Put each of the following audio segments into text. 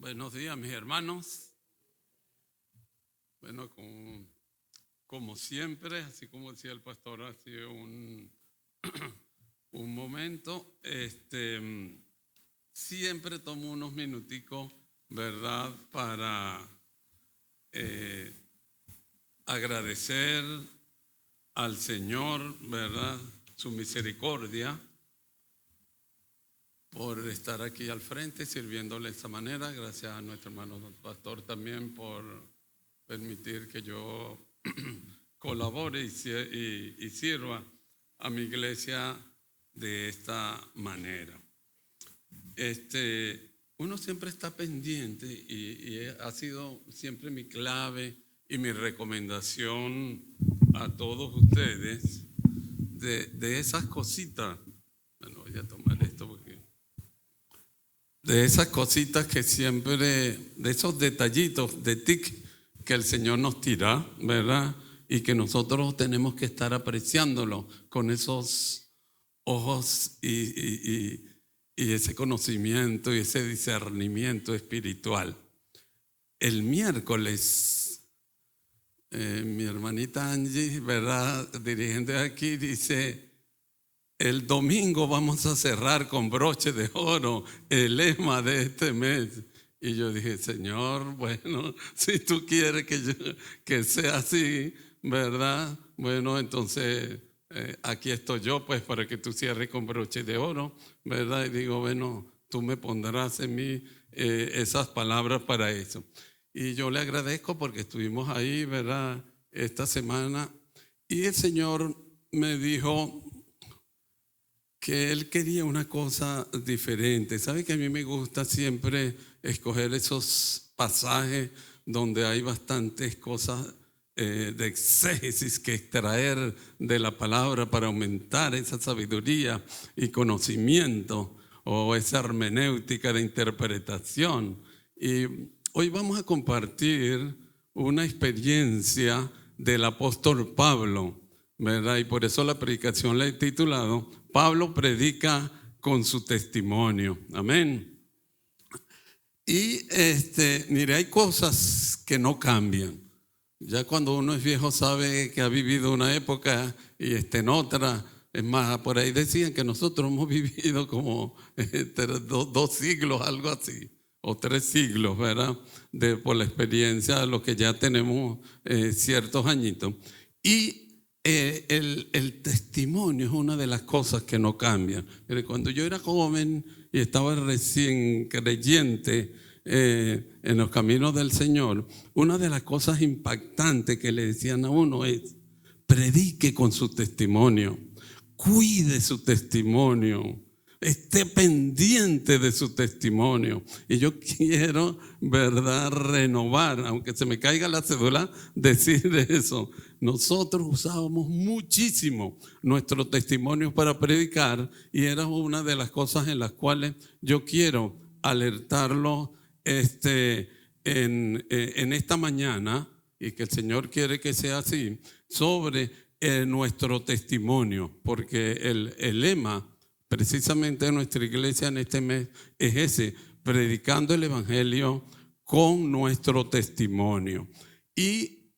Buenos días, mis hermanos. Bueno, como siempre, así como decía el pastor, ha sido un momento. Siempre tomo unos minuticos, ¿verdad?, para agradecer al Señor, ¿verdad?, su misericordia por estar aquí al frente sirviéndole de esta manera. Gracias a nuestro hermano pastor también por permitir que yo colabore y sirva a mi iglesia de esta manera. Uno siempre está pendiente y ha sido siempre mi clave y mi recomendación a todos ustedes de esas cositas. Bueno, voy a tomar esto porque de esas cositas que siempre, de esos detallitos de tic que el Señor nos tira, ¿verdad? Y que nosotros tenemos que estar apreciándolo con esos ojos y ese conocimiento y ese discernimiento espiritual. El miércoles, mi hermanita Angie, ¿verdad?, dirigente aquí, dice: el domingo vamos a cerrar con broche de oro el lema de este mes. Y yo dije: Señor, bueno, si tú quieres que sea así, ¿verdad? Bueno, entonces aquí estoy yo, pues, para que tú cierres con broche de oro, ¿verdad? Y digo: bueno, tú me pondrás en mí esas palabras para eso. Y yo le agradezco porque estuvimos ahí, ¿verdad?, esta semana. Y el Señor me dijo que Él quería una cosa diferente. ¿Sabe que a mí me gusta siempre escoger esos pasajes donde hay bastantes cosas de exégesis que extraer de la palabra para aumentar esa sabiduría y conocimiento, o esa hermenéutica de interpretación? Y hoy vamos a compartir una experiencia del apóstol Pablo, ¿verdad? Y por eso la predicación la he titulado: Pablo predica con su testimonio. Amén. Y mire, hay cosas que no cambian. Ya cuando uno es viejo sabe que ha vivido una época y está en otra. Es más, por ahí decían que nosotros hemos vivido como 2 siglos, algo así, o 3 siglos, ¿verdad? Por la experiencia de los que ya tenemos ciertos añitos. Y el testimonio es una de las cosas que no cambian. Cuando yo era joven y estaba recién creyente en los caminos del Señor, una de las cosas impactantes que le decían a uno es: predique con su testimonio, cuide su testimonio, esté pendiente de su testimonio. Y yo quiero, ¿verdad?, renovar, aunque se me caiga la cédula, decir eso. Nosotros usábamos muchísimo nuestro testimonio para predicar, y era una de las cosas en las cuales yo quiero alertarlo en esta mañana, y que el Señor quiere que sea así, sobre nuestro testimonio, porque el lema precisamente de nuestra iglesia en este mes es ese: predicando el evangelio con nuestro testimonio. Y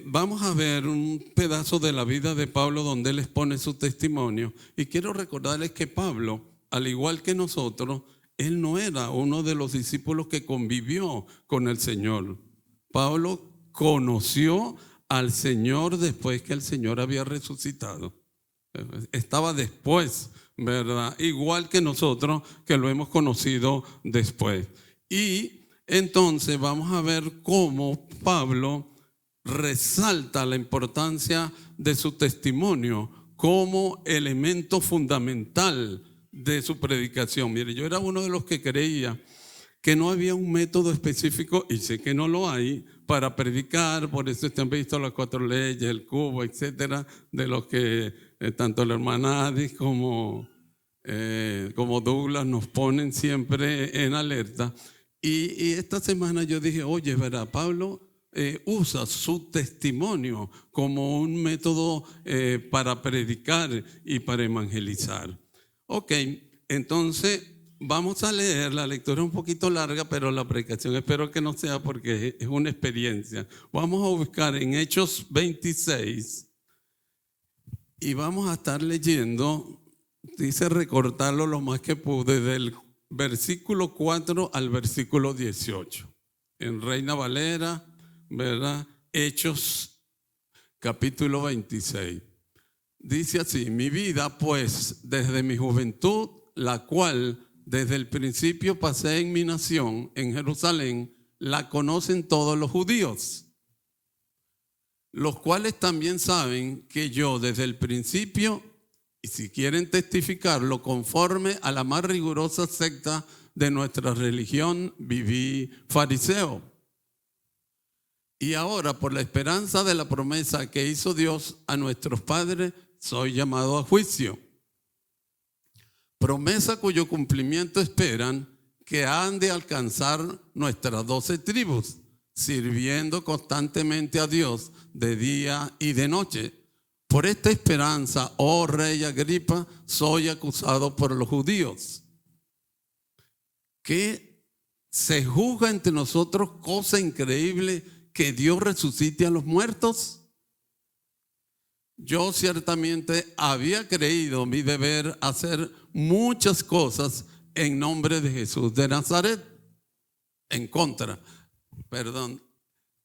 vamos a ver un pedazo de la vida de Pablo donde él expone su testimonio. Y quiero recordarles que Pablo, al igual que nosotros, él no era uno de los discípulos que convivió con el Señor. Pablo conoció al Señor después que el Señor había resucitado. Estaba después, ¿verdad? Igual que nosotros, que lo hemos conocido después. Y entonces vamos a ver cómo Pablo resalta la importancia de su testimonio como elemento fundamental de su predicación. Mire, yo era uno de los que creía que no había un método específico, y sé que no lo hay, para predicar. Por eso ustedes han visto las 4 leyes, el cubo, etcétera, de los que tanto la hermana Adis como Douglas nos ponen siempre en alerta. Y esta semana yo dije: oye, ¿verdad? Pablo usa su testimonio como un método para predicar y para evangelizar. Ok, entonces vamos a leer, la lectura es un poquito larga, pero la predicación espero que no sea porque es una experiencia. Vamos a buscar en Hechos 26 y vamos a estar leyendo, dice recortarlo lo más que pude, del versículo 4 al versículo 18. En Reina Valera, ¿verdad? Hechos capítulo 26. Dice así: mi vida pues desde mi juventud, la cual desde el principio pasé en mi nación, en Jerusalén, la conocen todos los judíos, los cuales también saben que yo desde el principio, y si quieren testificarlo, conforme a la más rigurosa secta de nuestra religión, viví fariseo. Y ahora, por la esperanza de la promesa que hizo Dios a nuestros padres, soy llamado a juicio. Promesa cuyo cumplimiento esperan que han de alcanzar nuestras 12 tribus, sirviendo constantemente a Dios de día y de noche. Por esta esperanza, oh rey Agripa, soy acusado por los judíos. Que se juzga entre nosotros cosa increíble, que Dios resucite a los muertos. Yo ciertamente había creído mi deber hacer muchas cosas en nombre de Jesús de Nazaret.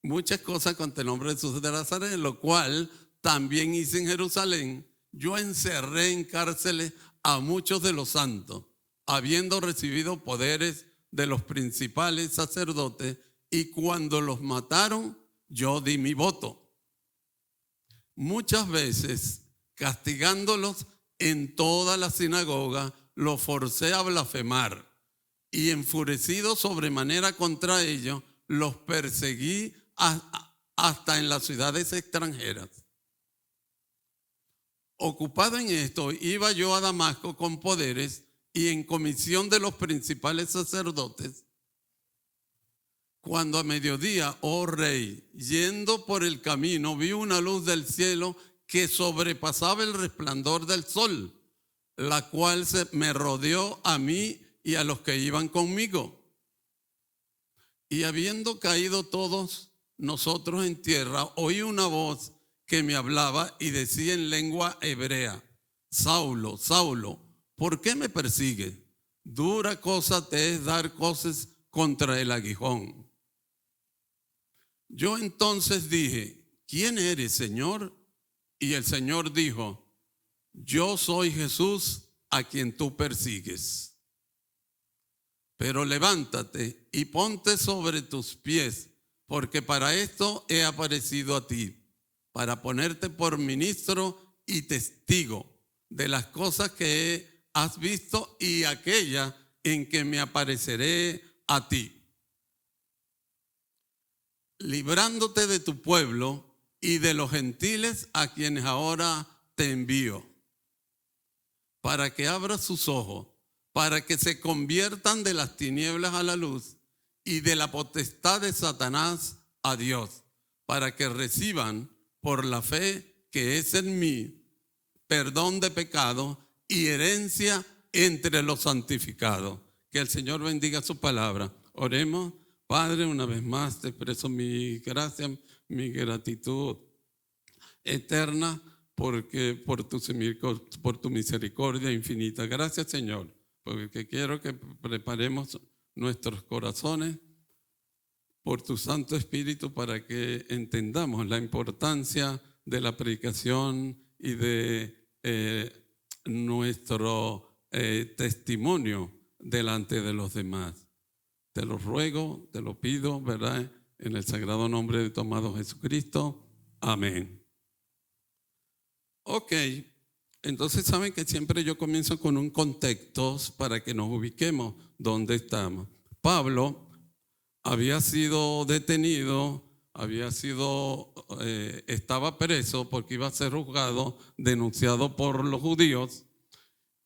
Muchas cosas contra el nombre de Jesús de Nazaret, lo cual también hice en Jerusalén. Yo encerré en cárceles a muchos de los santos, habiendo recibido poderes de los principales sacerdotes, y cuando los mataron, yo di mi voto. Muchas veces, castigándolos en toda la sinagoga, los forcé a blasfemar, y enfurecido sobremanera contra ellos, los perseguí hasta en las ciudades extranjeras. Ocupado en esto, iba yo a Damasco con poderes y en comisión de los principales sacerdotes, cuando a mediodía, oh rey, yendo por el camino, vi una luz del cielo que sobrepasaba el resplandor del sol, la cual me rodeó a mí y a los que iban conmigo. Y habiendo caído todos nosotros en tierra, oí una voz que me hablaba y decía en lengua hebrea: Saulo, Saulo, ¿por qué me persigues? Dura cosa te es dar coces contra el aguijón. Yo entonces dije: ¿quién eres, Señor? Y el Señor dijo: yo soy Jesús a quien tú persigues. Pero levántate y ponte sobre tus pies, porque para esto he aparecido a ti, para ponerte por ministro y testigo de las cosas que has visto y aquella en que me apareceré a ti, librándote de tu pueblo y de los gentiles a quienes ahora te envío, para que abras sus ojos, para que se conviertan de las tinieblas a la luz y de la potestad de Satanás a Dios, para que reciban por la fe que es en mí perdón de pecado y herencia entre los santificados. Que el Señor bendiga su palabra. Oremos. Padre, una vez más te expreso mi gracia, mi gratitud eterna, porque por tu misericordia infinita. Gracias, Señor, porque quiero que preparemos nuestros corazones por tu Santo Espíritu para que entendamos la importancia de la predicación y de nuestro testimonio delante de los demás. Te lo ruego, te lo pido, ¿verdad? En el sagrado nombre de tu amado Jesucristo. Amén. Ok, entonces saben que siempre yo comienzo con un contexto para que nos ubiquemos dónde estamos. Pablo había sido detenido, estaba preso porque iba a ser juzgado, denunciado por los judíos,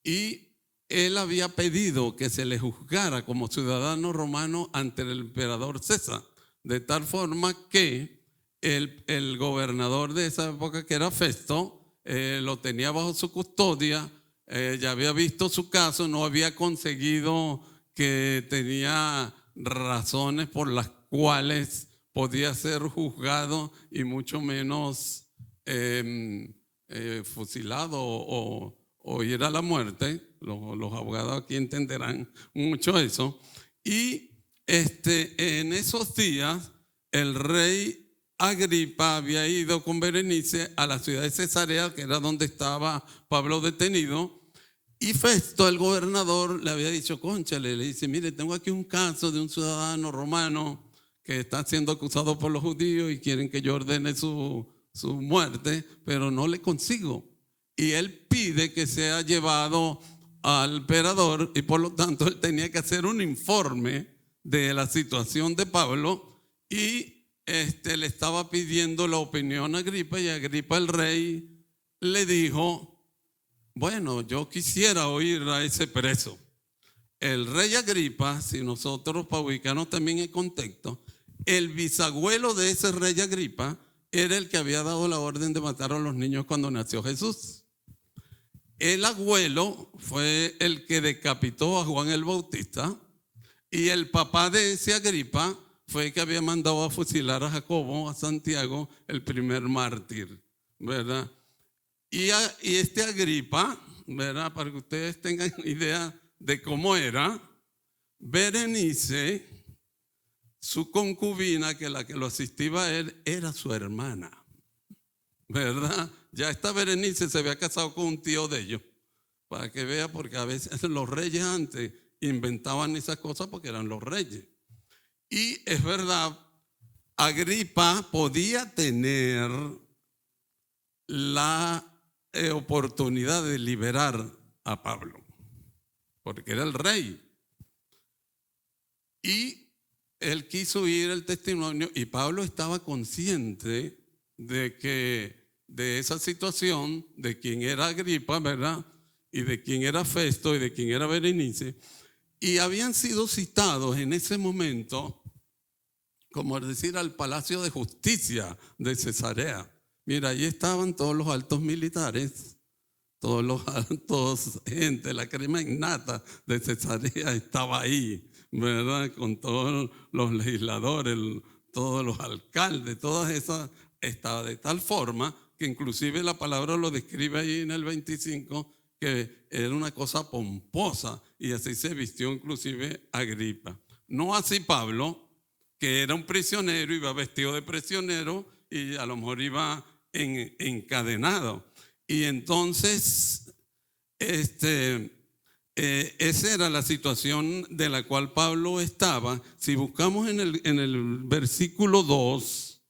y él había pedido que se le juzgara como ciudadano romano ante el emperador César, de tal forma que el gobernador de esa época, que era Festo, lo tenía bajo su custodia, ya había visto su caso, no había conseguido que tenía razones por las cuales podía ser juzgado y mucho menos fusilado o ir a la muerte. Los abogados aquí entenderán mucho eso. Y en esos días el rey Agripa había ido con Berenice a la ciudad de Cesarea, que era donde estaba Pablo detenido, y Festo, el gobernador, le había dicho, cónchale, le dice, mire, tengo aquí un caso de un ciudadano romano que está siendo acusado por los judíos y quieren que yo ordene su muerte, pero no le consigo. Y él pide que sea llevado al emperador y por lo tanto él tenía que hacer un informe de la situación de Pablo y le estaba pidiendo la opinión a Agripa, y Agripa el rey le dijo, bueno, yo quisiera oír a ese preso. El rey Agripa, si nosotros para ubicarnos también en contexto, el bisabuelo de ese rey Agripa era el que había dado la orden de matar a los niños cuando nació Jesús. El abuelo fue el que decapitó a Juan el Bautista, y el papá de ese Agripa fue el que había mandado a fusilar a Jacobo, a Santiago, el primer mártir, ¿verdad? Y este Agripa, ¿verdad? Para que ustedes tengan idea de cómo era, Berenice, su concubina, que la que lo asistía a él, era su hermana, ¿verdad? Ya esta Berenice se había casado con un tío de ellos, para que vea, porque a veces los reyes antes inventaban esas cosas porque eran los reyes. Y es verdad, Agripa podía tener la oportunidad de liberar a Pablo, porque era el rey. Y él quiso oír el testimonio, y Pablo estaba consciente de esa situación, de quién era Agripa, ¿verdad? Y de quién era Festo y de quién era Berenice. Y habían sido citados en ese momento, como decir, al Palacio de Justicia de Cesarea. Mira, allí estaban todos los altos militares, todos los altos gente, la crema innata de Cesarea estaba ahí, ¿verdad? Con todos los legisladores, todos los alcaldes, todas esas, estaba de tal forma que inclusive la palabra lo describe ahí en el 25, que era una cosa pomposa, y así se vistió inclusive Agripa. No así Pablo, que era un prisionero, iba vestido de prisionero y a lo mejor iba encadenado. Y entonces, esa era la situación de la cual Pablo estaba. Si buscamos en el versículo 2,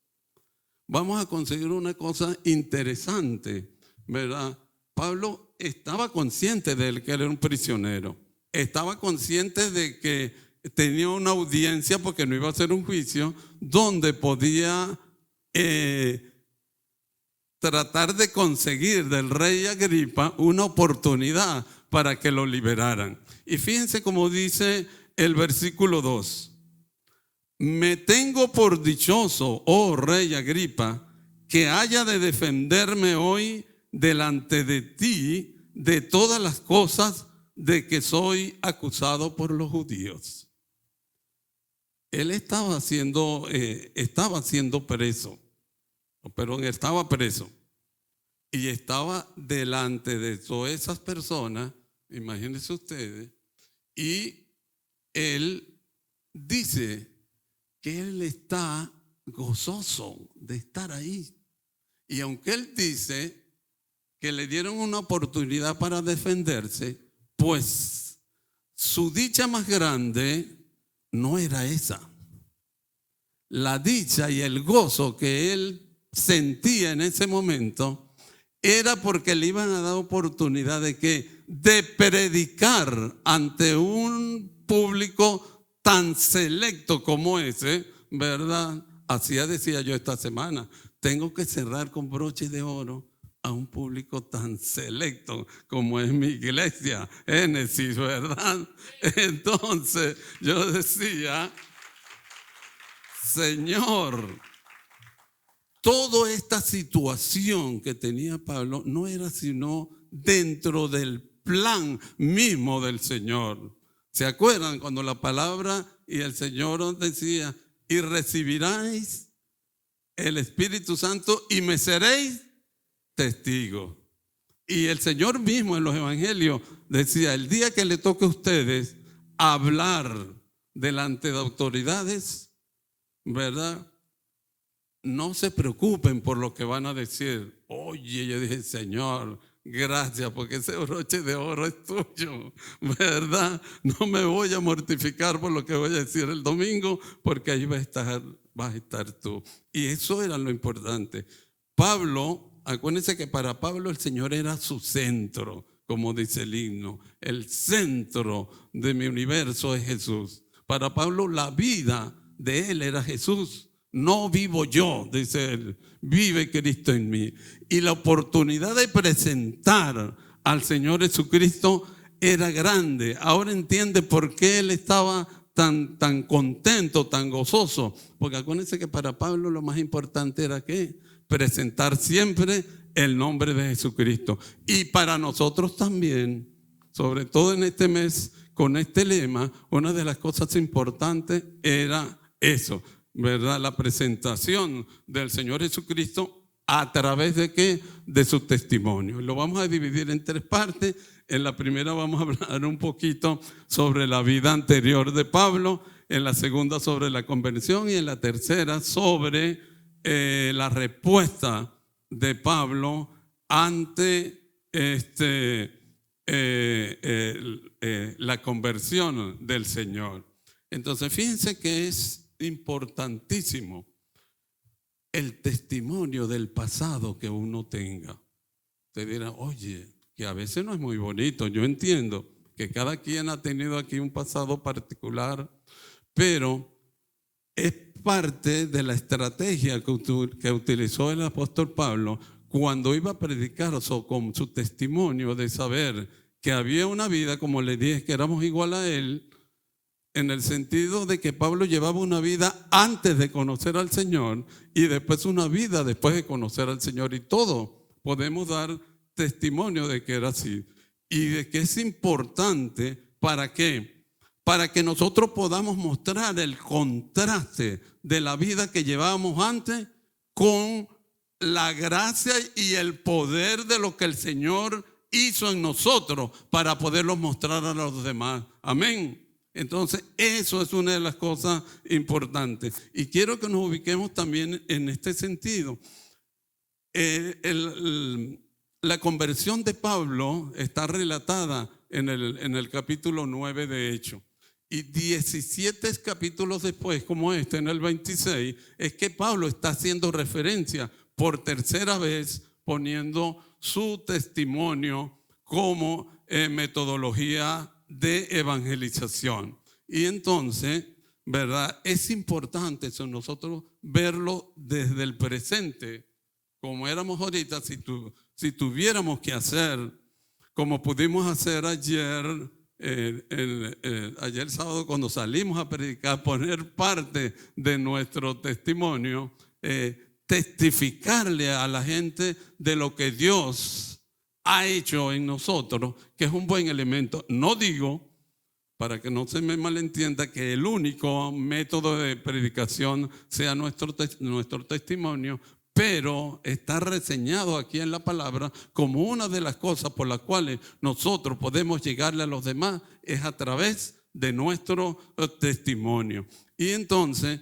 vamos a conseguir una cosa interesante, ¿verdad? Pablo estaba consciente de que él era un prisionero, estaba consciente de que tenía una audiencia, porque no iba a ser un juicio, donde podía tratar de conseguir del rey Agripa una oportunidad para que lo liberaran. Y fíjense cómo dice el versículo 2. Me tengo por dichoso, oh rey Agripa, que haya de defenderme hoy delante de ti de todas las cosas de que soy acusado por los judíos. Él estaba siendo preso, pero estaba preso, y estaba delante de todas esas personas, imagínense ustedes, y él dice que él está gozoso de estar ahí. Y aunque él dice que le dieron una oportunidad para defenderse, pues su dicha más grande no era esa. La dicha y el gozo que él sentía en ese momento era porque le iban a dar oportunidad de predicar ante un público tan selecto como ese, ¿verdad? Así decía yo esta semana, tengo que cerrar con broche de oro a un público tan selecto como es mi iglesia, Génesis, ¿verdad? Entonces yo decía, Señor, toda esta situación que tenía Pablo no era sino dentro del plan mismo del Señor. ¿Se acuerdan cuando la palabra y el Señor os decía, y recibiráis el Espíritu Santo y me seréis testigos? Y el Señor mismo en los evangelios decía, el día que le toque a ustedes hablar delante de autoridades, ¿verdad? No se preocupen por lo que van a decir. Oye, yo dije, Señor, gracias, porque ese broche de oro es tuyo, ¿verdad? No me voy a mortificar por lo que voy a decir el domingo, porque ahí vas a estar tú. Y eso era lo importante. Pablo, acuérdense que para Pablo el Señor era su centro, como dice el himno. El centro de mi universo es Jesús. Para Pablo la vida de él era Jesús. No vivo yo, dice él, vive Cristo en mí. Y la oportunidad de presentar al Señor Jesucristo era grande. Ahora entiende por qué él estaba tan contento, tan gozoso. Porque acuérdense que para Pablo lo más importante era ¿qué? Presentar siempre el nombre de Jesucristo. Y para nosotros también, sobre todo en este mes, con este lema, una de las cosas importantes era eso, ¿verdad? La presentación del Señor Jesucristo a través de ¿qué? De su testimonio. Lo vamos a dividir en 3 partes. En la primera vamos a hablar un poquito sobre la vida anterior de Pablo, en la segunda sobre la conversión y en la tercera sobre la respuesta de Pablo ante la conversión del Señor. Entonces fíjense que es importantísimo el testimonio del pasado que uno tenga. Usted dirá, oye, que a veces no es muy bonito. Yo entiendo que cada quien ha tenido aquí un pasado particular, pero es parte de la estrategia que utilizó el apóstol Pablo cuando iba a predicar con su testimonio de saber que había una vida, como le dije, que éramos igual a él, en el sentido de que Pablo llevaba una vida antes de conocer al Señor y después una vida después de conocer al Señor, y todo podemos dar testimonio de que era así y de que es importante. ¿Para qué? Para que nosotros podamos mostrar el contraste de la vida que llevábamos antes con la gracia y el poder de lo que el Señor hizo en nosotros para poderlo mostrar a los demás. Amén. Entonces eso es una de las cosas importantes y quiero que nos ubiquemos también en este sentido. La conversión de Pablo está relatada en el capítulo 9 de Hechos, y 17 capítulos después, como este, en el 26, es que Pablo está haciendo referencia por tercera vez, poniendo su testimonio como metodología de evangelización. Y entonces, ¿verdad? Es importante eso, nosotros verlo desde el presente, como éramos ahorita. Si tuviéramos que hacer, como pudimos hacer ayer, ayer sábado cuando salimos a predicar, poner parte de nuestro testimonio, testificarle a la gente de lo que Dios ha hecho en nosotros, que es un buen elemento. No digo, para que no se me malentienda, que el único método de predicación sea nuestro testimonio, pero está reseñado aquí en la palabra como una de las cosas por las cuales nosotros podemos llegarle a los demás es a través de nuestro testimonio. Y entonces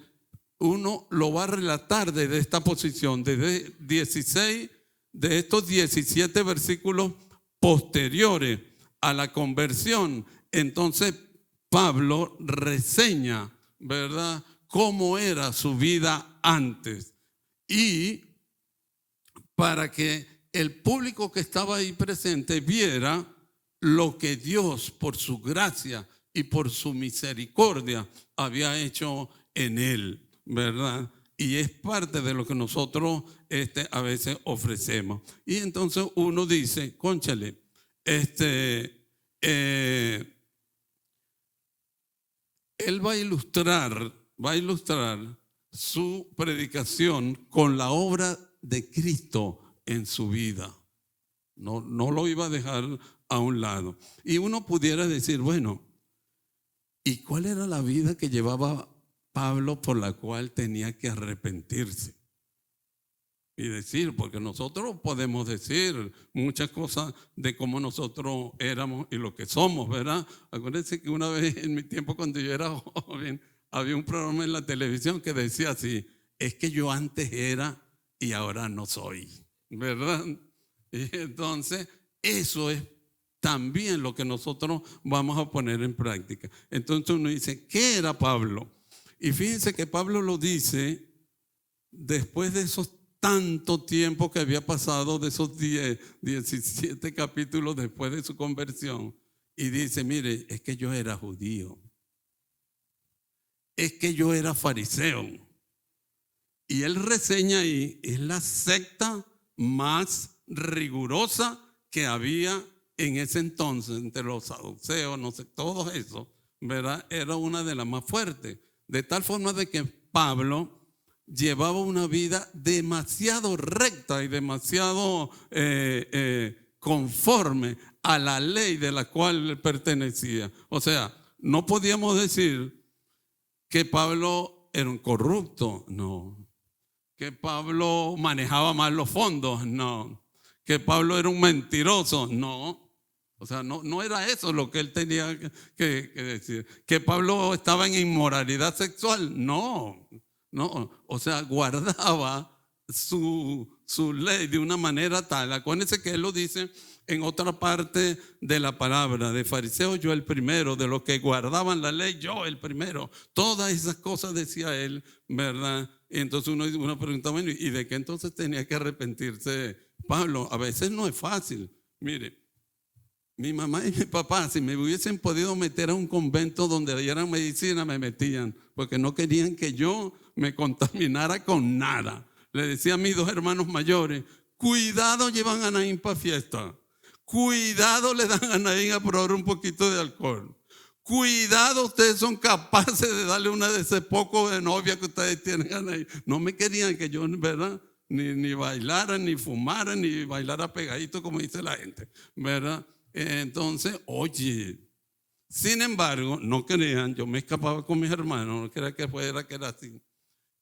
uno lo va a relatar desde esta posición, desde 16 de estos 17 versículos posteriores a la conversión. Entonces Pablo reseña, ¿verdad?, cómo era su vida antes. Y para que el público que estaba ahí presente viera lo que Dios, por su gracia y por su misericordia, había hecho en él, ¿verdad? Y es parte de lo que nosotros a veces ofrecemos. Y entonces uno dice, cónchale, él va a ilustrar su predicación con la obra de Cristo en su vida. No lo iba a dejar a un lado. Y uno pudiera decir, bueno, ¿y cuál era la vida que llevaba Pablo por la cual tenía que arrepentirse? Y decir, porque nosotros podemos decir muchas cosas de cómo nosotros éramos y lo que somos, ¿verdad? Acuérdense que una vez en mi tiempo, cuando yo era joven, había un programa en la televisión que decía así: es que yo antes era y ahora no soy, ¿verdad? Y entonces eso es también lo que nosotros vamos a poner en práctica. Entonces uno dice, ¿qué era Pablo? Y fíjense que Pablo lo dice después de esos tanto tiempo que había pasado, de esos 17 capítulos después de su conversión, y dice, mire, es que yo era judío, es que yo era fariseo. Y él reseña ahí, es la secta más rigurosa que había en ese entonces, entre los saduceos, no sé, todo eso, ¿verdad? Era una de las más fuertes, de tal forma de que Pablo llevaba una vida demasiado recta y demasiado conforme a la ley de la cual pertenecía. O sea, no podíamos decir que Pablo era un corrupto, no. Que Pablo manejaba mal los fondos, no. Que Pablo era un mentiroso, no. O sea, no era eso lo que él tenía que decir. Que Pablo estaba en inmoralidad sexual, no. No, o sea, guardaba su ley de una manera tal. Acuérdense que él lo dice en otra parte de la palabra: de fariseos yo el primero, de los que guardaban la ley yo el primero. Todas esas cosas decía él, ¿verdad? Y entonces uno pregunta, bueno, ¿y de qué entonces tenía que arrepentirse Pablo? A veces no es fácil. Mire, mi mamá y mi papá, si me hubiesen podido meter a un convento donde dieran medicina, me metían, porque no querían que yo me contaminara con nada. Le decía a mis dos hermanos mayores, cuidado, llevan a Naín para fiesta. Cuidado, le dan a Naín a probar un poquito de alcohol. Cuidado, ustedes son capaces de darle una de ese poco de novia que ustedes tienen a Naín. No me querían que yo, ¿verdad? Ni bailara, ni fumara, ni bailara pegadito, como dice la gente, ¿verdad? Entonces, oye, sin embargo, no crean, yo me escapaba con mis hermanos, no crean que fuera que era así.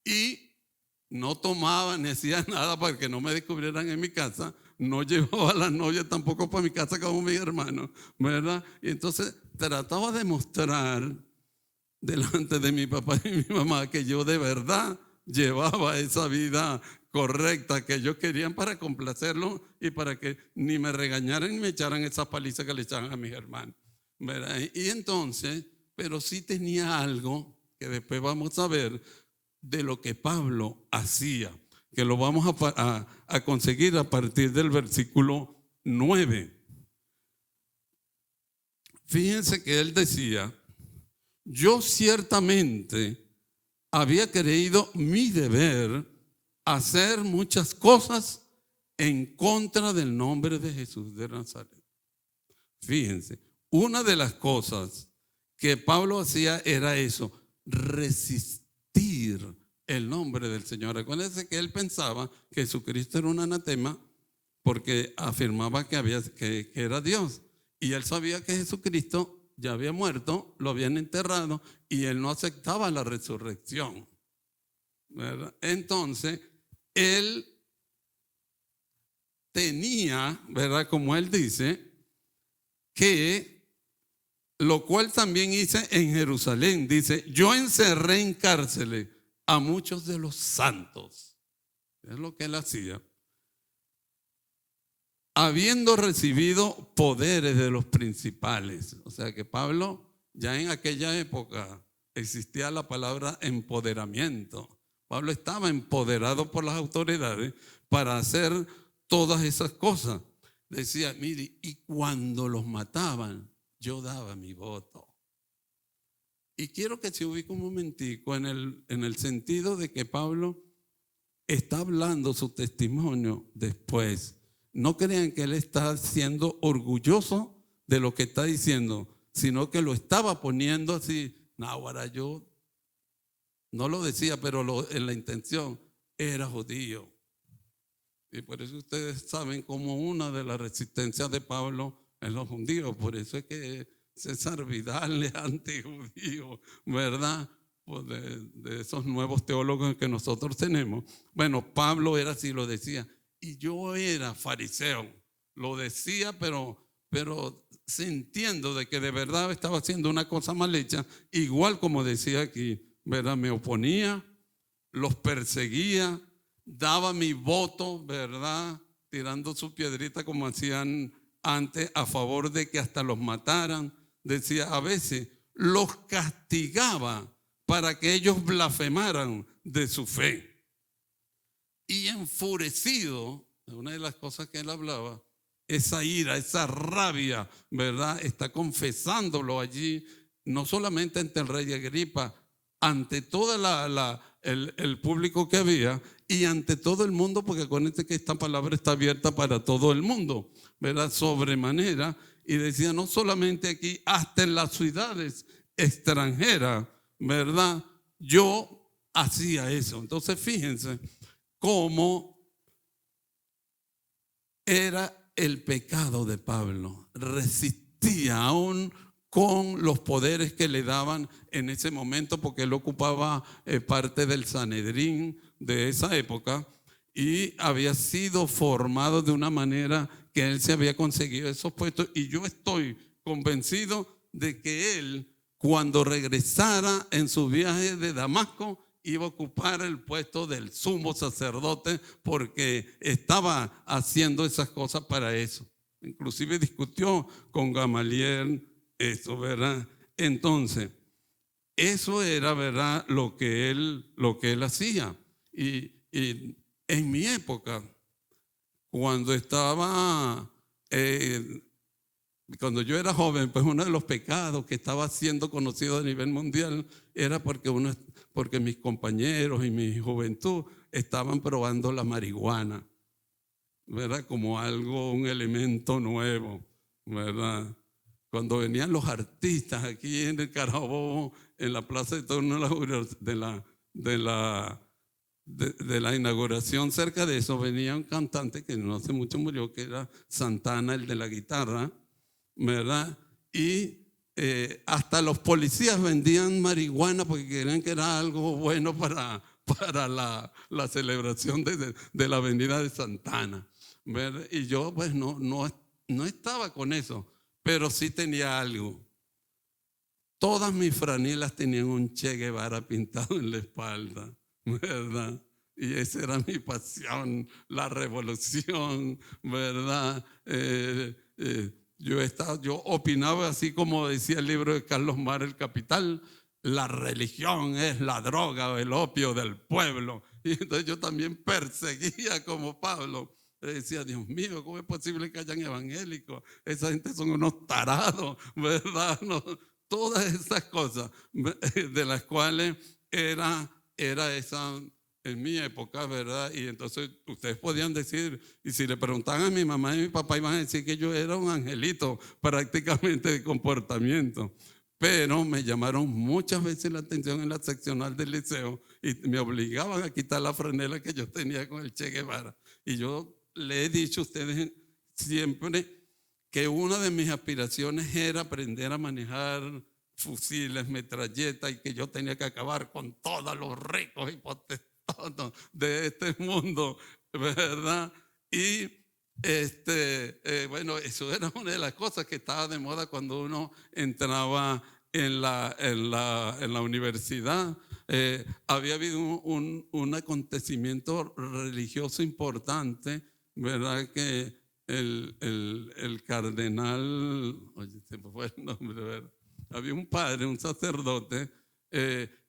Y no tomaba ni hacía nada para que no me descubrieran en mi casa. No llevaba a la novia tampoco para mi casa como mis hermanos, ¿verdad? Y entonces trataba de mostrar delante de mi papá y mi mamá que yo de verdad llevaba esa vida correcta que ellos querían para complacerlo y para que ni me regañaran ni me echaran esas palizas que le echaban a mis hermanos, ¿verdad? Y entonces, pero sí tenía algo que después vamos a ver de lo que Pablo hacía, que lo vamos a conseguir a partir del versículo 9. Fíjense que él decía, yo ciertamente había creído mi deber hacer muchas cosas en contra del nombre de Jesús de Nazaret. Fíjense, una de las cosas que Pablo hacía era eso, resistir el nombre del Señor. Acuérdense que él pensaba que Jesucristo era un anatema porque afirmaba que era Dios. Y él sabía que Jesucristo ya había muerto, lo habían enterrado y él no aceptaba la resurrección, ¿verdad? Entonces, él tenía, ¿verdad? Como él dice, que lo cual también hice en Jerusalén. Dice, yo encerré en cárceles a muchos de los santos. Es lo que él hacía. Habiendo recibido poderes de los principales. O sea que Pablo, ya en aquella época existía la palabra empoderamiento. Pablo estaba empoderado por las autoridades para hacer todas esas cosas. Decía, mire, y cuando los mataban, yo daba mi voto. Y quiero que se ubique un momentico en el sentido de que Pablo está hablando su testimonio después. No crean que él está siendo orgulloso de lo que está diciendo, sino que lo estaba poniendo así. No, ahora yo no lo decía, pero en la intención era judío. Y por eso ustedes saben cómo una de las resistencias de Pablo en los judíos. Por eso es que César Vidal es antijudío, ¿verdad? Pues de esos nuevos teólogos que nosotros tenemos. Bueno, Pablo era así, lo decía. Y yo era fariseo, lo decía, pero sintiendo de que de verdad estaba haciendo una cosa mal hecha, igual como decía aquí, ¿verdad? Me oponía, los perseguía, daba mi voto, ¿verdad? Tirando su piedrita como hacían antes a favor de que hasta los mataran. Decía, a veces los castigaba para que ellos blasfemaran de su fe. Y enfurecido, una de las cosas que él hablaba, esa ira, esa rabia, ¿verdad? Está confesándolo allí, no solamente ante el rey Agripa, ante todo el público que había y ante todo el mundo, porque acuérdense que esta palabra está abierta para todo el mundo, ¿verdad? Sobremanera. Y decía, no solamente aquí, hasta en las ciudades extranjeras, ¿verdad? Yo hacía eso. Entonces fíjense cómo era el pecado de Pablo. Resistía aún con los poderes que le daban en ese momento, porque él ocupaba parte del Sanedrín de esa época y había sido formado de una manera que él se había conseguido esos puestos. Y yo estoy convencido de que él, cuando regresara en su viaje de Damasco, iba a ocupar el puesto del sumo sacerdote, porque estaba haciendo esas cosas para eso. Inclusive discutió con Gamaliel eso, ¿verdad? Entonces, eso era, ¿verdad?, lo que él hacía. Y en mi época, cuando cuando yo era joven, pues uno de los pecados que estaba siendo conocido a nivel mundial era porque mis compañeros y mi juventud estaban probando la marihuana, ¿verdad? Como algo, un elemento nuevo, ¿verdad? Cuando venían los artistas aquí en el Carabobo, en la plaza de torno de la inauguración, cerca de eso venía un cantante que no hace mucho murió, que era Santana, el de la guitarra, ¿verdad? Y hasta los policías vendían marihuana porque querían que era algo bueno para la celebración de la avenida de Santana, ¿verdad? Y yo pues no estaba con eso, pero sí tenía algo. Todas mis franelas tenían un Che Guevara pintado en la espalda, ¿verdad? Y esa era mi pasión, la revolución, ¿verdad? Yo opinaba así como decía el libro de Carlos Mar, El Capital: la religión es la droga o el opio del pueblo. Y entonces yo también perseguía como Pablo. Decía, Dios mío, ¿cómo es posible que hayan evangélicos? Esa gente son unos tarados, ¿verdad? No, todas esas cosas de las cuales era esa en mi época, ¿verdad? Y entonces ustedes podían decir, y si le preguntaban a mi mamá y mi papá, iban a decir que yo era un angelito prácticamente de comportamiento. Pero me llamaron muchas veces la atención en la seccional del liceo y me obligaban a quitar la franela que yo tenía con el Che Guevara. Y yo le he dicho a ustedes siempre que una de mis aspiraciones era aprender a manejar fusiles, metralletas, y que yo tenía que acabar con todos los ricos y potestados de este mundo, ¿verdad? Y bueno, eso era una de las cosas que estaba de moda cuando uno entraba en la universidad. Había habido un acontecimiento religioso importante, ¿verdad? Que el cardenal, oye, se me fue el nombre, ¿verdad? Había un padre, un sacerdote,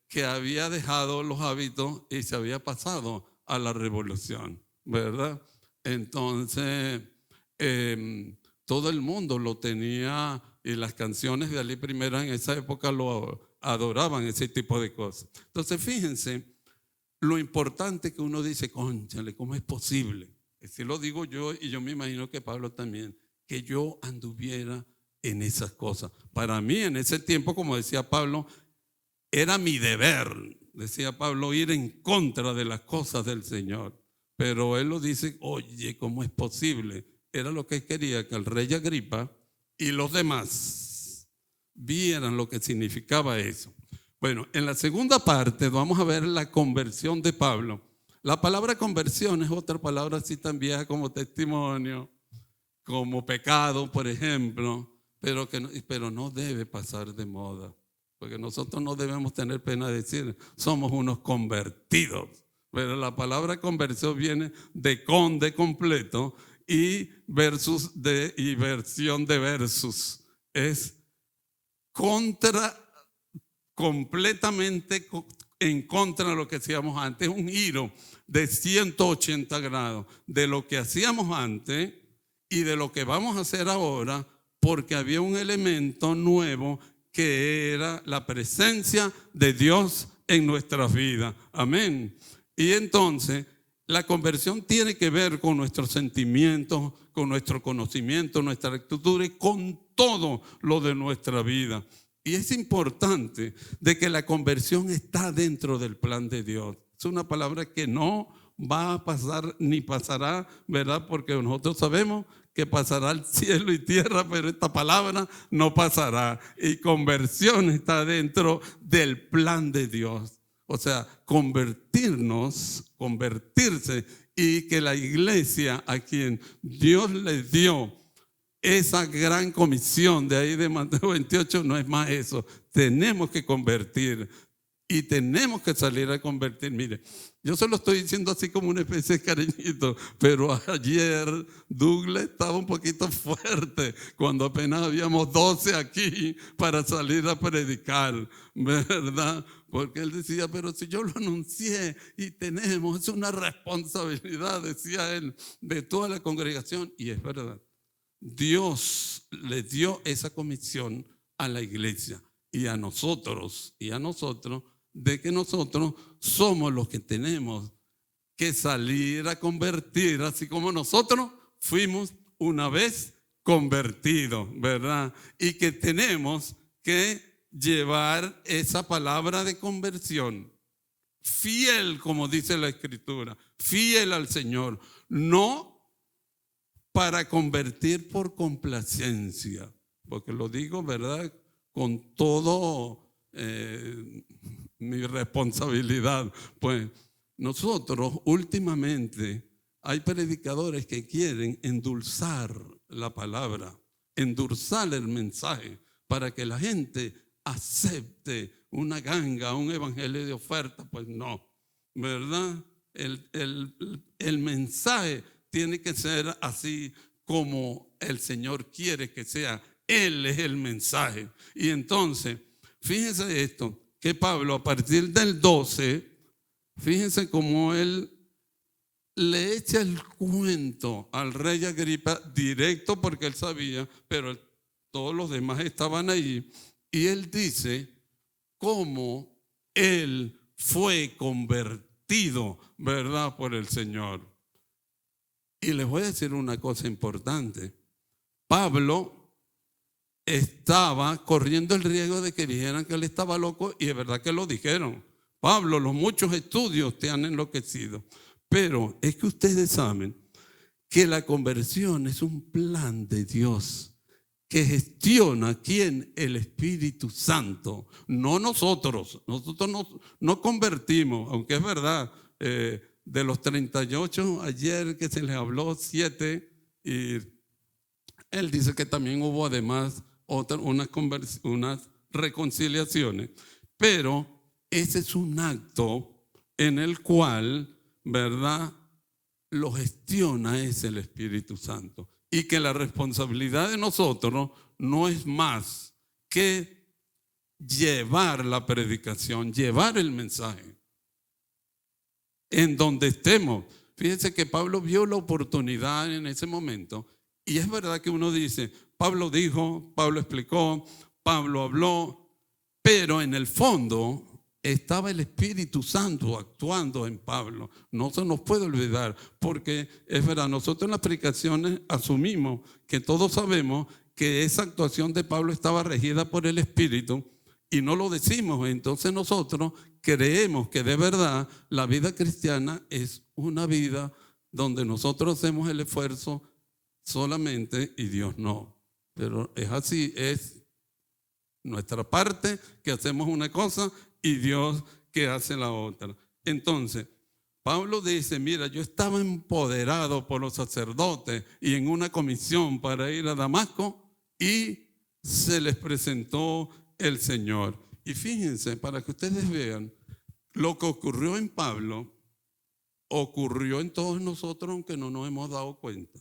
que había dejado los hábitos y se había pasado a la revolución, ¿verdad? Entonces, todo el mundo lo tenía, y las canciones de Ali Primera en esa época lo adoraban, ese tipo de cosas. Entonces, fíjense lo importante que uno dice, cónchale, ¿cómo es posible? Si lo digo yo, y yo me imagino que Pablo también, que yo anduviera en esas cosas. Para mí, en ese tiempo, como decía Pablo, era mi deber, decía Pablo, ir en contra de las cosas del Señor. Pero él lo dice, oye, ¿cómo es posible? Era lo que quería, que el rey Agripa y los demás vieran lo que significaba eso. Bueno, en la segunda parte vamos a ver la conversión de Pablo. La palabra conversión es otra palabra así tan vieja como testimonio, como pecado, por ejemplo, pero no debe pasar de moda, porque nosotros no debemos tener pena de decir, somos unos convertidos. Pero la palabra conversión viene de completo, y y versión de versus. Es completamente en contra de lo que hacíamos antes. Un giro de 180 grados de lo que hacíamos antes y de lo que vamos a hacer ahora, porque había un elemento nuevo que era la presencia de Dios en nuestras vidas. Amén. Y entonces la conversión tiene que ver con nuestros sentimientos, con nuestro conocimiento, nuestra actitud y con todo lo de nuestra vida. Y es importante de que la conversión está dentro del plan de Dios. Es una palabra que no va a pasar ni pasará, ¿verdad? Porque nosotros sabemos que pasará el cielo y tierra, pero esta palabra no pasará. Y conversión está dentro del plan de Dios. O sea, convertirse, y que la iglesia a quien Dios le dio esa gran comisión de ahí de Mateo 28 no es más eso. Tenemos que convertir y tenemos que salir a convertir. Mire, yo se lo estoy diciendo así como una especie de cariñito, pero ayer Douglas estaba un poquito fuerte cuando apenas habíamos 12 aquí para salir a predicar, ¿verdad? Porque él decía, pero si yo lo anuncié y es una responsabilidad, decía él, de toda la congregación. Y es verdad, Dios le dio esa comisión a la iglesia y a nosotros, de que nosotros somos los que tenemos que salir a convertir, así como nosotros fuimos una vez convertidos, ¿verdad? Y que tenemos que llevar esa palabra de conversión fiel, como dice la Escritura, fiel al Señor, no para convertir por complacencia, porque lo digo, ¿verdad?, con todo mi responsabilidad. Pues nosotros últimamente hay predicadores que quieren endulzar la palabra, endulzar el mensaje para que la gente acepte una ganga, un evangelio de oferta. Pues no, ¿verdad? El mensaje tiene que ser así como el Señor quiere que sea. Él es el mensaje. Y entonces, fíjense esto, que Pablo a partir del 12, fíjense cómo él le echa el cuento al rey Agripa directo, porque él sabía, pero todos los demás estaban ahí. Y él dice cómo él fue convertido, ¿verdad?, por el Señor. Y les voy a decir una cosa importante. Pablo estaba corriendo el riesgo de que dijeran que él estaba loco, y es verdad que lo dijeron. Pablo, los muchos estudios te han enloquecido. Pero es que ustedes saben que la conversión es un plan de Dios que gestiona ¿quién? El Espíritu Santo, no nosotros. Nosotros no convertimos, aunque es verdad, de los 38 ayer que se les habló 7, y él dice que también hubo además unas reconciliaciones, pero ese es un acto en el cual, ¿verdad?, lo gestiona es el Espíritu Santo, y que la responsabilidad de nosotros no es más que llevar la predicación, llevar el mensaje en donde estemos. Fíjense que Pablo vio la oportunidad en ese momento, y es verdad que uno dice, Pablo dijo, Pablo explicó, Pablo habló, pero en el fondo estaba el Espíritu Santo actuando en Pablo. No se nos puede olvidar, porque es verdad, nosotros en las predicaciones asumimos que todos sabemos que esa actuación de Pablo estaba regida por el Espíritu, y no lo decimos. Entonces nosotros creemos que de verdad la vida cristiana es una vida donde nosotros hacemos el esfuerzo solamente y Dios no. Pero es así, es nuestra parte que hacemos una cosa y Dios que hace la otra. Entonces, Pablo dice, mira, yo estaba empoderado por los sacerdotes y en una comisión para ir a Damasco y se les presentó el Señor. Y fíjense, para que ustedes vean, lo que ocurrió en Pablo ocurrió en todos nosotros, aunque no nos hemos dado cuenta.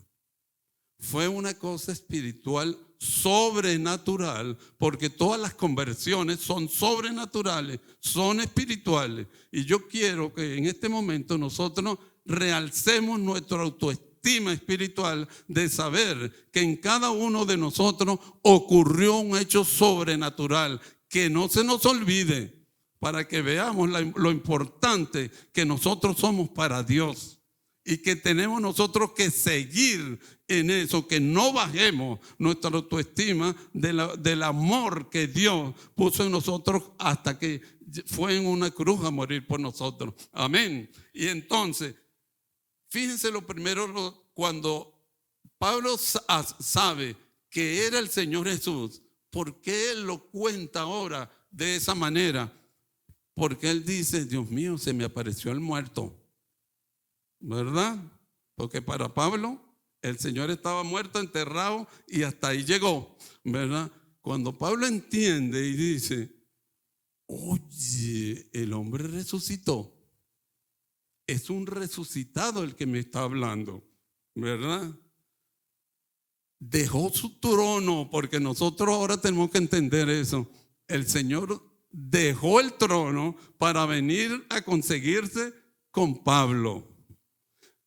Fue una cosa espiritual sobrenatural, porque todas las conversiones son sobrenaturales, son espirituales. Y yo quiero que en este momento nosotros realcemos nuestra autoestima espiritual de saber que en cada uno de nosotros ocurrió un hecho sobrenatural, que no se nos olvide, para que veamos lo importante que nosotros somos para Dios y que tenemos nosotros que seguir en eso, que no bajemos nuestra autoestima del amor que Dios puso en nosotros hasta que fue en una cruz a morir por nosotros. Amén. Y entonces, fíjense lo primero, cuando Pablo sabe que era el Señor Jesús, ¿por qué él lo cuenta ahora de esa manera? Porque él dice, Dios mío, se me apareció el muerto, ¿verdad? Porque para Pablo el Señor estaba muerto, enterrado y hasta ahí llegó, ¿verdad? Cuando Pablo entiende y dice, oye, el hombre resucitó, es un resucitado el que me está hablando, ¿verdad? Dejó su trono, porque nosotros ahora tenemos que entender eso. El Señor dejó el trono para venir a conseguirse con Pablo.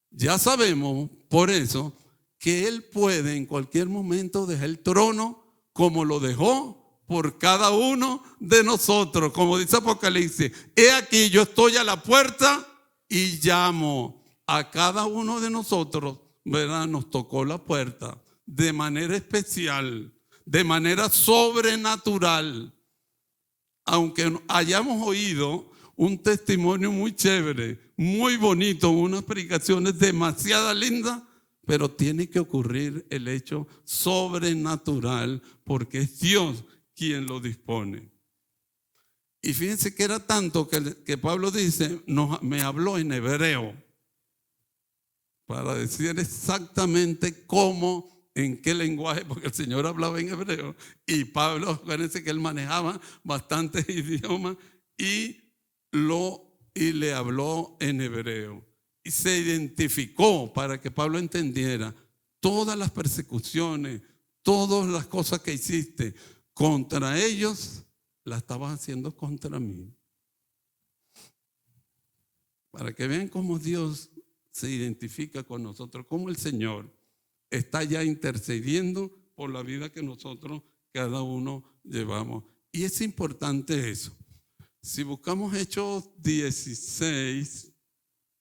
Ya sabemos por eso que Él puede en cualquier momento dejar el trono como lo dejó por cada uno de nosotros. Como dice Apocalipsis, he aquí yo estoy a la puerta y llamo. A cada uno de nosotros, ¿verdad? Nos tocó la puerta de manera especial, de manera sobrenatural. Aunque hayamos oído un testimonio muy chévere, muy bonito, unas predicaciones demasiado lindas, pero tiene que ocurrir el hecho sobrenatural porque es Dios quien lo dispone. Y fíjense que era tanto que Pablo dice, me habló en hebreo para decir exactamente cómo, en qué lenguaje, porque el Señor hablaba en hebreo y Pablo, acuérdense que él manejaba bastantes idiomas y le habló en hebreo. Y se identificó para que Pablo entendiera todas las persecuciones, todas las cosas que hiciste contra ellos, las estabas haciendo contra mí. Para que vean cómo Dios se identifica con nosotros, cómo el Señor está ya intercediendo por la vida que nosotros cada uno llevamos. Y es importante eso. Si buscamos Hechos 16,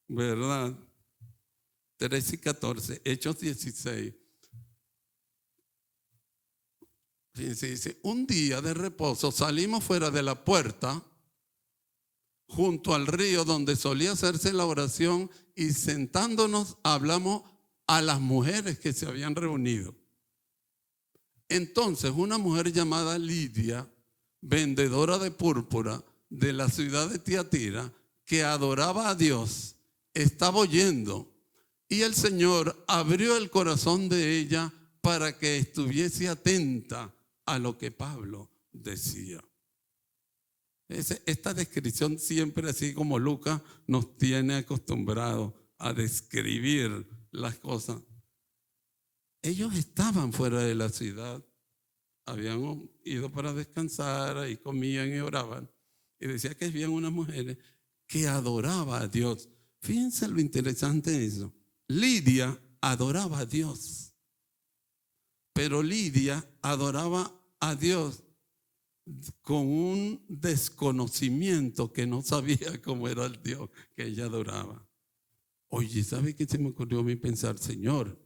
¿verdad? 13 y 14, Hechos 16. Dice, un día de reposo salimos fuera de la puerta, junto al río donde solía hacerse la oración, y sentándonos hablamos a las mujeres que se habían reunido. Entonces una mujer llamada Lidia, vendedora de púrpura de la ciudad de Tiatira, que adoraba a Dios, estaba oyendo, y el Señor abrió el corazón de ella para que estuviese atenta a lo que Pablo decía. Esta descripción siempre, así como Lucas nos tiene acostumbrados a describir las cosas. Ellos estaban fuera de la ciudad, habían ido para descansar y comían y oraban. Y decía que habían unas mujeres que adoraban a Dios. Fíjense lo interesante de eso. Lidia adoraba a Dios, pero Lidia adoraba a Dios con un desconocimiento que no sabía cómo era el Dios que ella adoraba. Oye, ¿sabe qué se me ocurrió a mí pensar? Señor,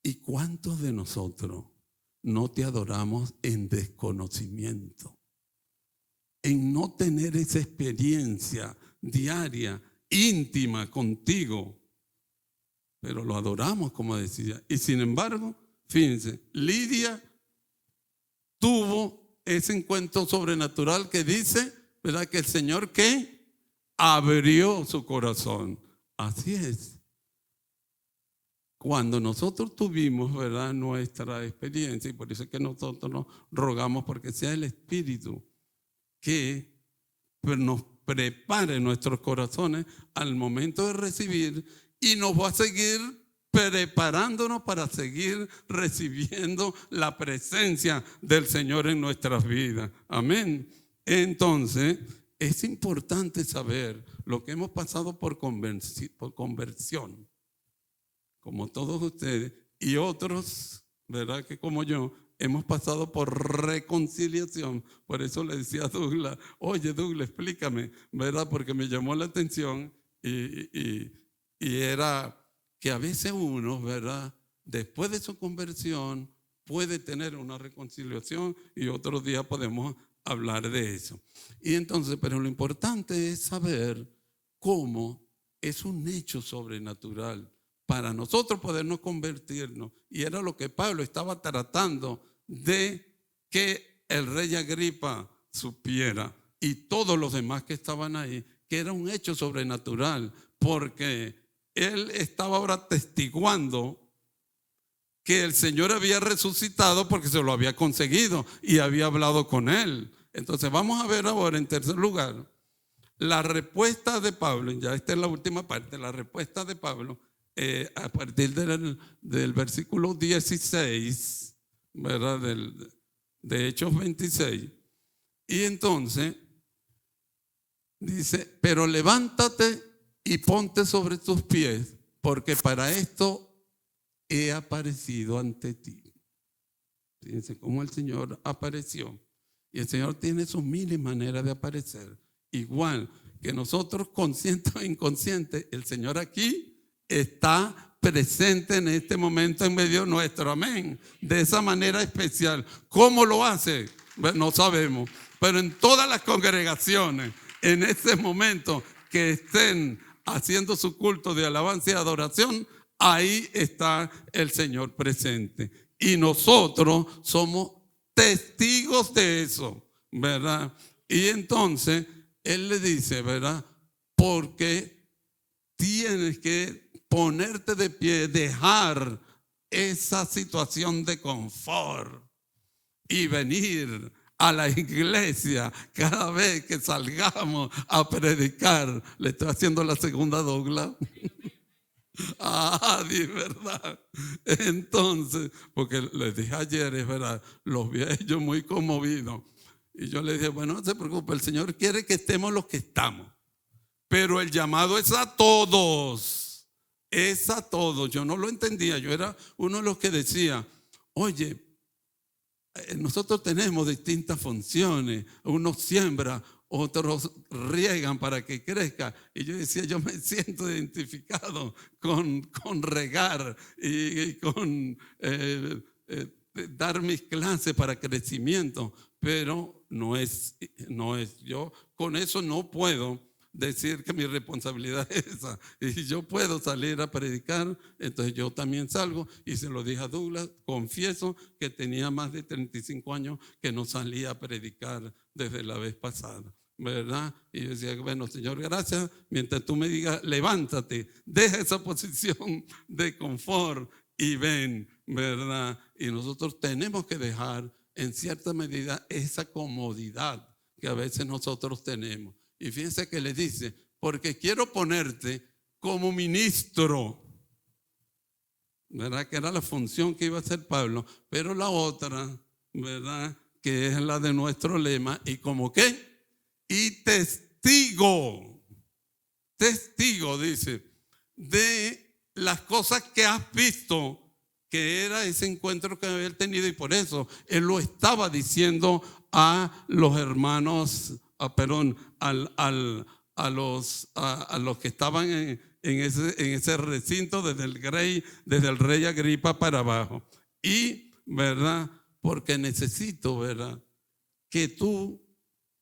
¿y cuántos de nosotros no te adoramos en desconocimiento? En no tener esa experiencia diaria, íntima contigo. Pero lo adoramos, como decía. Y sin embargo, Fíjense, Lidia tuvo ese encuentro sobrenatural que dice, ¿verdad? Que el Señor ¿qué? Abrió su corazón. Así es. Cuando nosotros tuvimos, ¿verdad?, nuestra experiencia, y por eso es que nosotros nos rogamos porque sea el Espíritu que nos prepare nuestros corazones al momento de recibir y nos va a seguir preparándonos para seguir recibiendo la presencia del Señor en nuestras vidas. Amén. Entonces, es importante saber lo que hemos pasado por conversión, como todos ustedes y otros, ¿verdad?, que como yo hemos pasado por reconciliación. Por eso le decía a Douglas, oye Douglas, explícame, ¿verdad? Porque me llamó la atención y era que a veces uno, ¿verdad?, después de su conversión puede tener una reconciliación y otro día podemos hablar de eso. Y entonces, pero lo importante es saber cómo es un hecho sobrenatural para nosotros podernos convertirnos. Y era lo que Pablo estaba tratando de que el rey Agripa supiera y todos los demás que estaban ahí, que era un hecho sobrenatural, porque él estaba ahora testiguando que el Señor había resucitado porque se lo había conseguido y había hablado con él. Entonces vamos a ver ahora, en tercer lugar, la respuesta de Pablo. Ya esta es la última parte, la respuesta de Pablo a partir del versículo 16, ¿verdad?, de Hechos 26. Y entonces dice, pero levántate y ponte sobre tus pies, porque para esto he aparecido ante ti. Fíjense cómo el Señor apareció. Y el Señor tiene sus miles maneras de aparecer. Igual que nosotros, conscientes o inconscientes, el Señor aquí está presente en este momento en medio nuestro. Amén. De esa manera especial. ¿Cómo lo hace? Bueno, no sabemos. Pero en todas las congregaciones, en ese momento que estén haciendo su culto de alabanza y adoración, ahí está el Señor presente. Y nosotros somos testigos de eso, ¿verdad? Y entonces Él le dice, ¿verdad? Porque tienes que ponerte de pie, dejar esa situación de confort y venir a la iglesia cada vez que salgamos a predicar. Le estoy haciendo la segunda Douglas. Ah, de verdad. Entonces, porque les dije ayer, es verdad, los vi a ellos muy conmovidos. Y yo les dije, bueno, no se preocupe, el Señor quiere que estemos los que estamos. Pero el llamado es a todos. Es a todos. Yo no lo entendía. Yo era uno de los que decía, oye, nosotros tenemos distintas funciones. Unos siembran, otros riegan para que crezca. Y yo decía, yo me siento identificado con regar y con dar mis clases para crecimiento. Pero no es yo con eso no puedo decir que mi responsabilidad es esa. Y yo puedo salir a predicar, entonces yo también salgo. Y se lo dije a Douglas, confieso que tenía más de 35 años que no salía a predicar desde la vez pasada, ¿verdad? Y yo decía, bueno, Señor, gracias, mientras tú me digas, levántate, deja esa posición de confort y ven, ¿verdad? Y nosotros tenemos que dejar en cierta medida esa comodidad que a veces nosotros tenemos. Y fíjense que le dice, porque quiero ponerte como ministro, ¿verdad? Que era la función que iba a hacer Pablo, pero la otra, ¿verdad? Que es la de nuestro lema, ¿y como qué? Y testigo, dice, de las cosas que has visto, que era ese encuentro que había tenido, y por eso él lo estaba diciendo a los hermanos, a los que estaban en ese recinto desde el rey Agripa para abajo. Y, ¿verdad? Porque necesito, ¿verdad?, que tú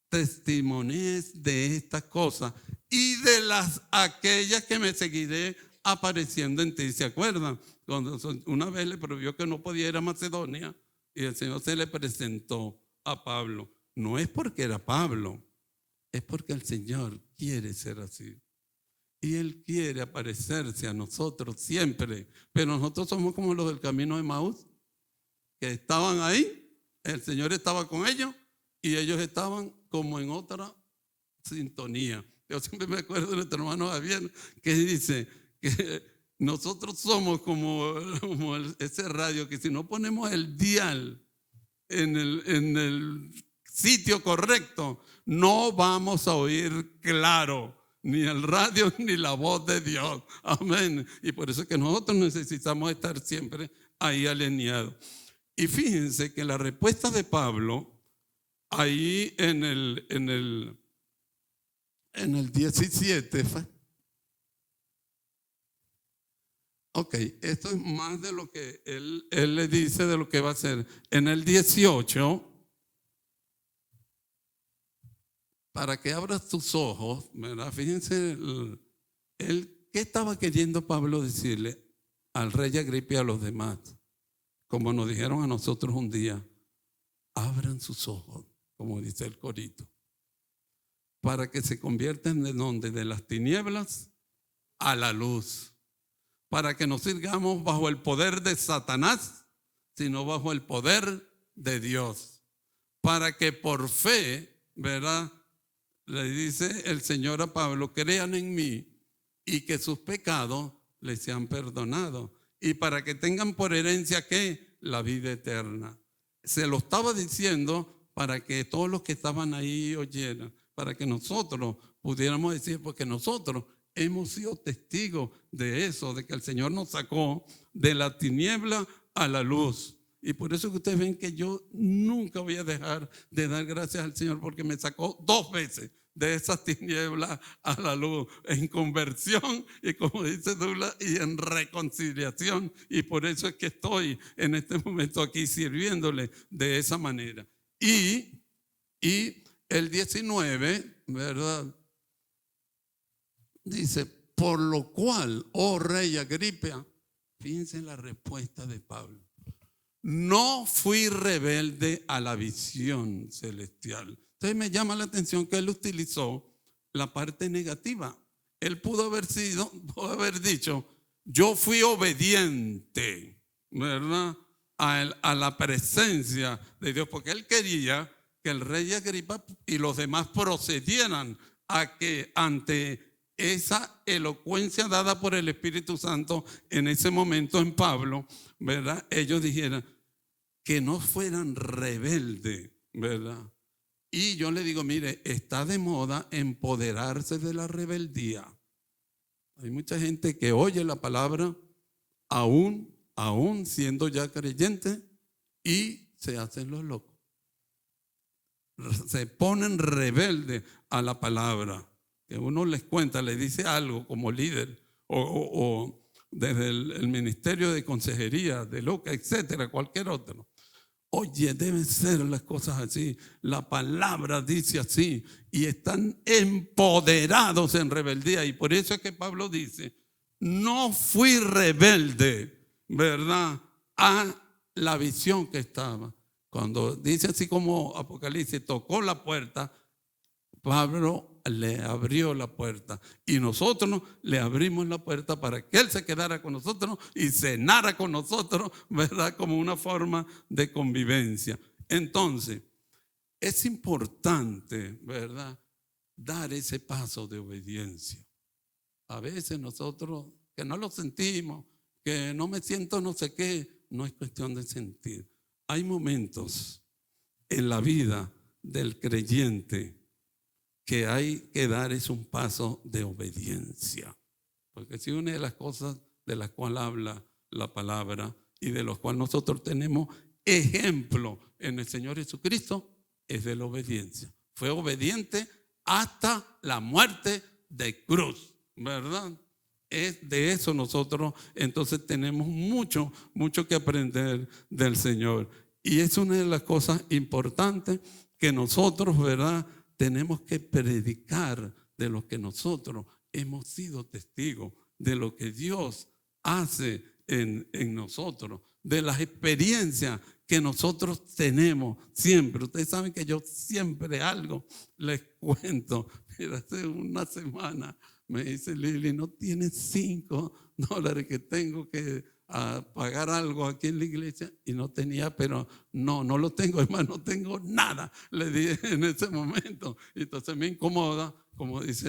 testimonies de estas cosas y de aquellas que me seguiré apareciendo en ti. ¿Se acuerdan? Cuando una vez le prohibió que no podía ir a Macedonia y el Señor se le presentó a Pablo. No es porque era Pablo, es porque el Señor quiere ser así. Y Él quiere aparecerse a nosotros siempre. Pero nosotros somos como los del camino de Maús, que estaban ahí, el Señor estaba con ellos y ellos estaban como en otra sintonía. Yo siempre me acuerdo de nuestro hermano Javier que dice que nosotros somos como ese radio que si no ponemos el dial en el sitio correcto, no vamos a oír claro ni el radio ni la voz de Dios. Amén. Y por eso es que nosotros necesitamos estar siempre ahí alineados. Y fíjense que la respuesta de Pablo ahí en el 17 fue. Ok, esto es más de lo que él le dice de lo que va a hacer. En el 18, para que abras tus ojos, ¿verdad? Fíjense, ¿qué estaba queriendo Pablo decirle al rey Agripa y a los demás? Como nos dijeron a nosotros un día, abran sus ojos, como dice el corito, para que se conviertan de donde, de las tinieblas a la luz, para que no sigamos bajo el poder de Satanás, sino bajo el poder de Dios, para que por fe, ¿verdad?, le dice el Señor a Pablo, crean en mí y que sus pecados les sean perdonados, y para que tengan por herencia, ¿qué? La vida eterna. Se lo estaba diciendo para que todos los que estaban ahí oyeran, para que nosotros pudiéramos decir, porque nosotros hemos sido testigos de eso, de que el Señor nos sacó de la tiniebla a la luz. Y por eso que ustedes ven que yo nunca voy a dejar de dar gracias al Señor, porque me sacó 2 veces de esas tinieblas a la luz, en conversión y, como dice Douglas, y en reconciliación. Y por eso es que estoy en este momento aquí sirviéndole de esa manera. Y el 19, ¿verdad?, dice, por lo cual, oh rey Agripa, fíjense la respuesta de Pablo, no fui rebelde a la visión celestial. Entonces me llama la atención que él utilizó la parte negativa. Él pudo haber dicho, yo fui obediente, ¿verdad?, a la presencia de Dios, porque él quería que el rey Agripa y los demás procedieran a que ante esa elocuencia dada por el Espíritu Santo en ese momento en Pablo, ¿verdad?, ellos dijeran que no fueran rebeldes, ¿verdad? Y yo le digo, mire, está de moda empoderarse de la rebeldía. Hay mucha gente que oye la palabra aún siendo ya creyente y se hacen los locos. Se ponen rebeldes a la palabra. Que uno les cuenta, les dice algo como líder o desde el ministerio de consejería, de LOCA, etcétera, cualquier otro. Oye, deben ser las cosas así. La palabra dice así y están empoderados en rebeldía. Y por eso es que Pablo dice, no fui rebelde, ¿verdad?, a la visión que estaba. Cuando dice así como Apocalipsis, tocó la puerta, Pablo le abrió la puerta y nosotros le abrimos la puerta para que él se quedara con nosotros y cenara con nosotros, ¿verdad?, como una forma de convivencia. Entonces, es importante, ¿verdad?, dar ese paso de obediencia. A veces nosotros que no lo sentimos, que no me siento no sé qué, no es cuestión de sentir. Hay momentos en la vida del creyente que hay que dar es un paso de obediencia. Porque si una de las cosas de las cuales habla la palabra y de los cuales nosotros tenemos ejemplo en el Señor Jesucristo es de la obediencia. Fue obediente hasta la muerte de cruz, ¿verdad? Es de eso nosotros entonces tenemos mucho que aprender del Señor. Y es una de las cosas importantes que nosotros, ¿verdad?, tenemos que predicar de lo que nosotros hemos sido testigos, de lo que Dios hace en nosotros, de las experiencias que nosotros tenemos siempre. Ustedes saben que yo siempre algo les cuento. Mira, hace una semana me dice Lili, ¿no tienes $5 que tengo que pagar algo aquí en la iglesia? Y no tenía, pero no lo tengo, hermano, no tengo nada, le dije en ese momento. Y entonces me incomoda, como dice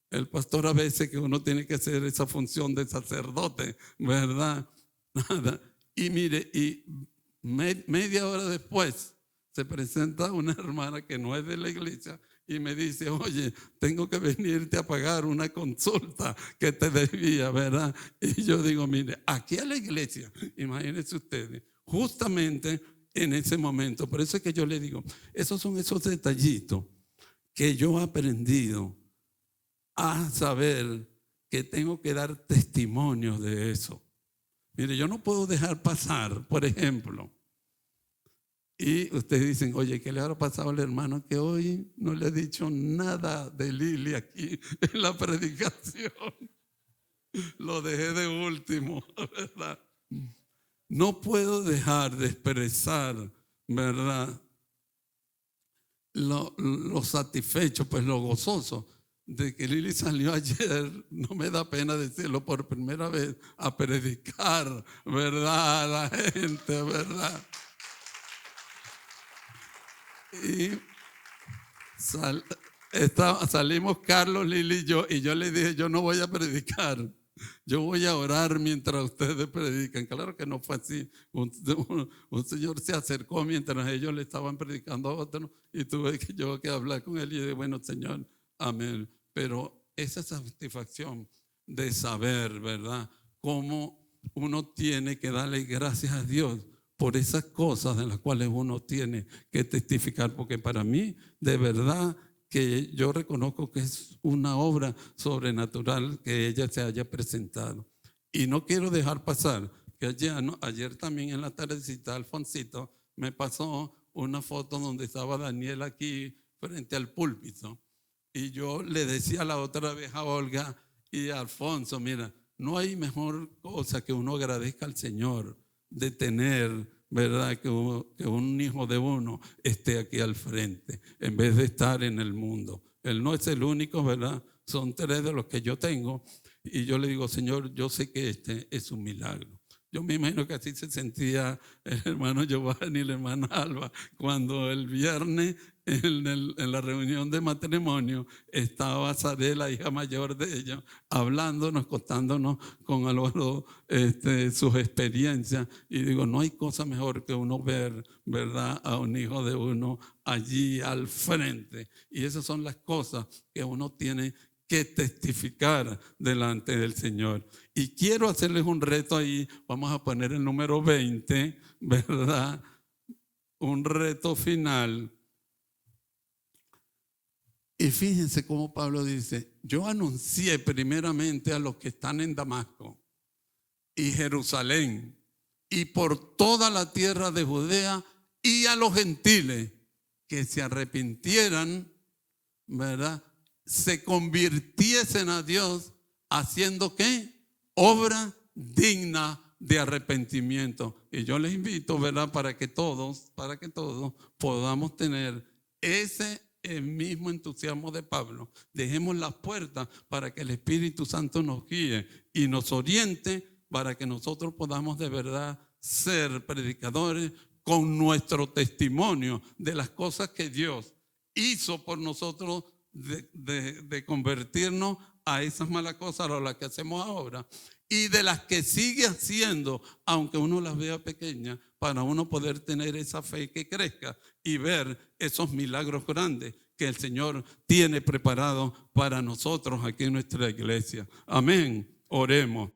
el pastor a veces, que uno tiene que hacer esa función de sacerdote, ¿verdad? Nada. Y mire, y media hora después se presenta una hermana que no es de la iglesia y me dice, oye, tengo que venirte a pagar una consulta que te debía, ¿verdad? Y yo digo, mire, aquí a la iglesia, imagínense ustedes, justamente en ese momento. Por eso es que yo le digo, esos son esos detallitos que yo he aprendido a saber que tengo que dar testimonio de eso. Mire, yo no puedo dejar pasar, por ejemplo, y ustedes dicen, oye, ¿qué le habrá pasado al hermano que hoy no le ha dicho nada de Lili aquí en la predicación? Lo dejé de último, ¿verdad? No puedo dejar de expresar, ¿verdad? Lo satisfecho, pues lo gozoso de que Lili salió ayer, no me da pena decirlo, por primera vez a predicar, ¿verdad? A la gente, ¿verdad? Y salimos Carlos, Lili y yo le dije, yo no voy a predicar, yo voy a orar mientras ustedes predican. Claro que no fue así. Un señor se acercó mientras ellos le estaban predicando a otro y tuve que hablar con él y dije, bueno, Señor, amén. Pero esa satisfacción de saber, ¿verdad?, cómo uno tiene que darle gracias a Dios por esas cosas de las cuales uno tiene que testificar, porque para mí, de verdad, que yo reconozco que es una obra sobrenatural que ella se haya presentado. Y no quiero dejar pasar que ayer también en la tardecita, Alfonsito me pasó una foto donde estaba Daniel aquí frente al púlpito. Y yo le decía la otra vez a Olga y a Alfonso, mira, no hay mejor cosa que uno agradezca al Señor de tener, ¿verdad?, que un hijo de uno esté aquí al frente en vez de estar en el mundo. Él no es el único, ¿verdad? Son 3 de los que yo tengo y yo le digo, Señor, yo sé que este es un milagro. Yo me imagino que así se sentía el hermano Giovanni y la hermana Alba cuando el viernes en la reunión de matrimonio estaba Sara, la hija mayor de ellos, hablándonos, contándonos con Álvaro sus experiencias. Y digo, no hay cosa mejor que uno ver, ¿verdad?, a un hijo de uno allí al frente. Y esas son las cosas que uno tiene que testificar delante del Señor. Y quiero hacerles un reto ahí, vamos a poner el número 20, ¿verdad? Un reto final. Y fíjense cómo Pablo dice, yo anuncié primeramente a los que están en Damasco y Jerusalén y por toda la tierra de Judea y a los gentiles que se arrepintieran, ¿verdad?, se convirtiesen a Dios haciendo ¿qué? Obra digna de arrepentimiento. Y yo les invito, ¿verdad?, para que todos podamos tener ese mismo entusiasmo de Pablo. Dejemos las puertas para que el Espíritu Santo nos guíe y nos oriente para que nosotros podamos de verdad ser predicadores con nuestro testimonio de las cosas que Dios hizo por nosotros, de convertirnos a esas malas cosas a las que hacemos ahora y de las que sigue haciendo, aunque uno las vea pequeñas, para uno poder tener esa fe que crezca y ver esos milagros grandes que el Señor tiene preparado para nosotros aquí en nuestra iglesia. Amén. Oremos.